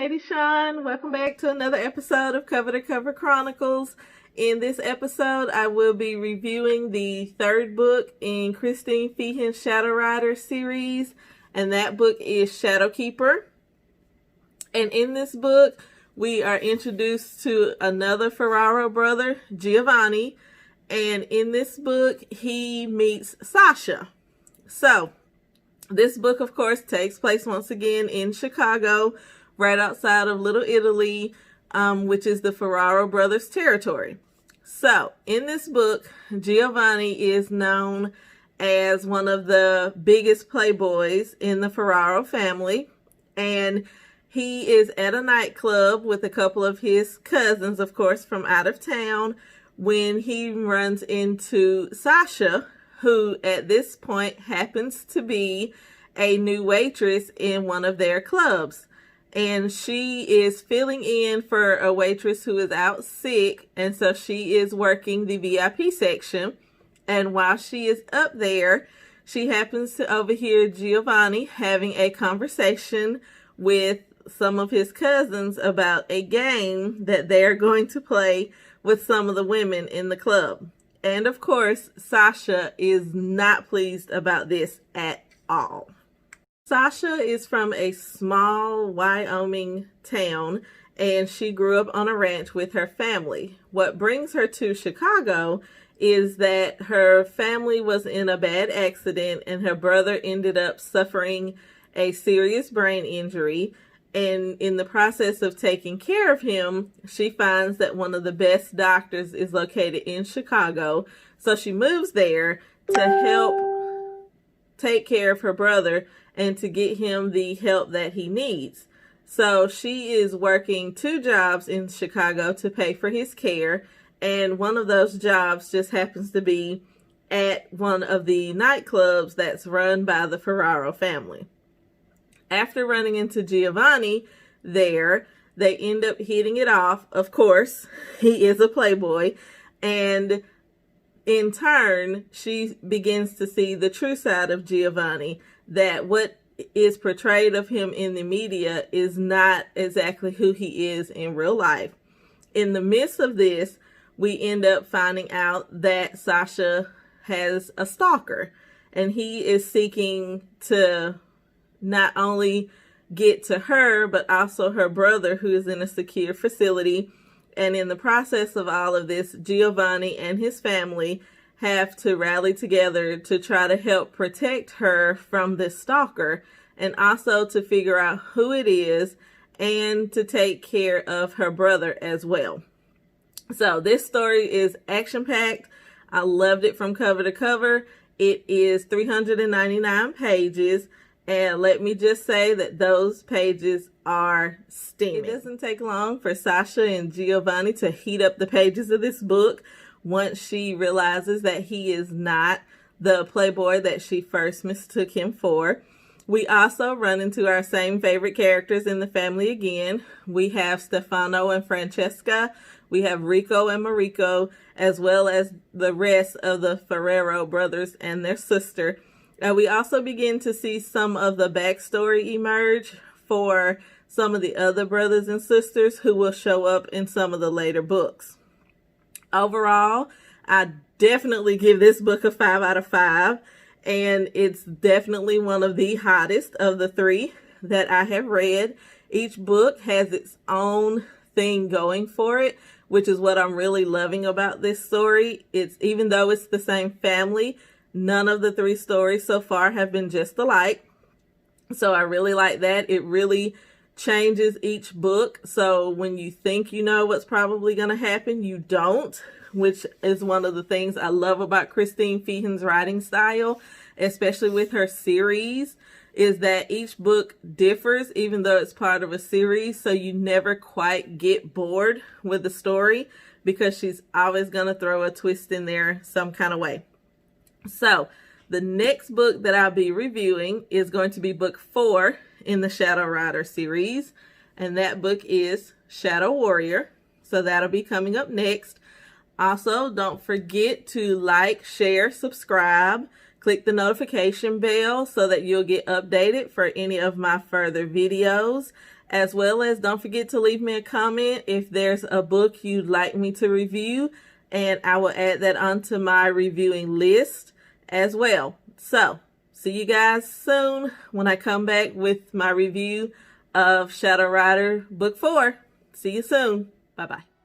Lady Sean. Welcome back to another episode of Cover to Cover Chronicles. In this episode, I will be reviewing the third book in Christine Feehan's Shadow Rider series, and that book is Shadowkeeper. And in this book, we are introduced to another Ferraro brother, Giovanni, and in this book, he meets Sasha. So, this book, of course, takes place once again in Chicago, right outside of Little Italy, which is the Ferraro brothers' territory. So, in this book, Giovanni is known as one of the biggest playboys in the Ferraro family, and he is at a nightclub with a couple of his cousins, of course, from out of town, when he runs into Sasha, who at this point happens to be a new waitress in one of their clubs. And she is filling in for a waitress who is out sick, and so she is working the VIP section. And while she is up there, she happens to overhear Giovanni having a conversation with some of his cousins about a game that they're going to play with some of the women in the club. And of course, Sasha is not pleased about this at all. Sasha is from a small Wyoming town, and she grew up on a ranch with her family. What brings her to Chicago is that her family was in a bad accident, and her brother ended up suffering a serious brain injury. And in the process of taking care of him, she finds that one of the best doctors is located in Chicago. So she moves there to help take care of her brother and to get him the help that he needs. So she is working 2 jobs in Chicago to pay for his care. And one of those jobs just happens to be at one of the nightclubs that's run by the Ferraro family. After running into Giovanni there, they end up hitting it off. Of course, he is a playboy. And in turn, she begins to see the true side of Giovanni, that what is portrayed of him in the media is not exactly who he is in real life. In the midst of this, we end up finding out that Sasha has a stalker, and he is seeking to not only get to her, but also her brother, who is in a secure facility. And in the process of all of this, Giovanni and his family have to rally together to try to help protect her from this stalker, and also to figure out who it is and to take care of her brother as well. So this story is action-packed. I loved it from cover to cover. It is 399 pages. And let me just say that those pages are steaming. It doesn't take long for Sasha and Giovanni to heat up the pages of this book once she realizes that he is not the playboy that she first mistook him for. We also run into our same favorite characters in the family again. We have Stefano and Francesca. We have Rico and Mariko, as well as the rest of the Ferraro brothers and their sister. We also begin to see some of the backstory emerge for some of the other brothers and sisters who will show up in some of the later books. Overall, I definitely give this book a 5 out of 5, and it's definitely one of the hottest of the 3 that I have read. Each book has its own thing going for it, which is what I'm really loving about this story. Even though it's the same family, none of the 3 stories so far have been just alike. So I really like that. It really changes each book. So when you think you know what's probably going to happen, you don't, which is one of the things I love about Christine Feehan's writing style, especially with her series, is that each book differs even though it's part of a series. So you never quite get bored with the story because she's always going to throw a twist in there some kind of way. So the next book that I'll be reviewing is going to be book 4 in the Shadow Rider series, and that book is Shadow Warrior. So that'll be coming up next. Also, don't forget to like, share, subscribe, click the notification bell so that you'll get updated for any of my further videos. as well as don't forget to leave me a comment if there's a book you'd like me to review, and I will add that onto my reviewing list as well. So, see you guys soon when I come back with my review of Shadow Rider Book 4. See you soon. Bye-bye.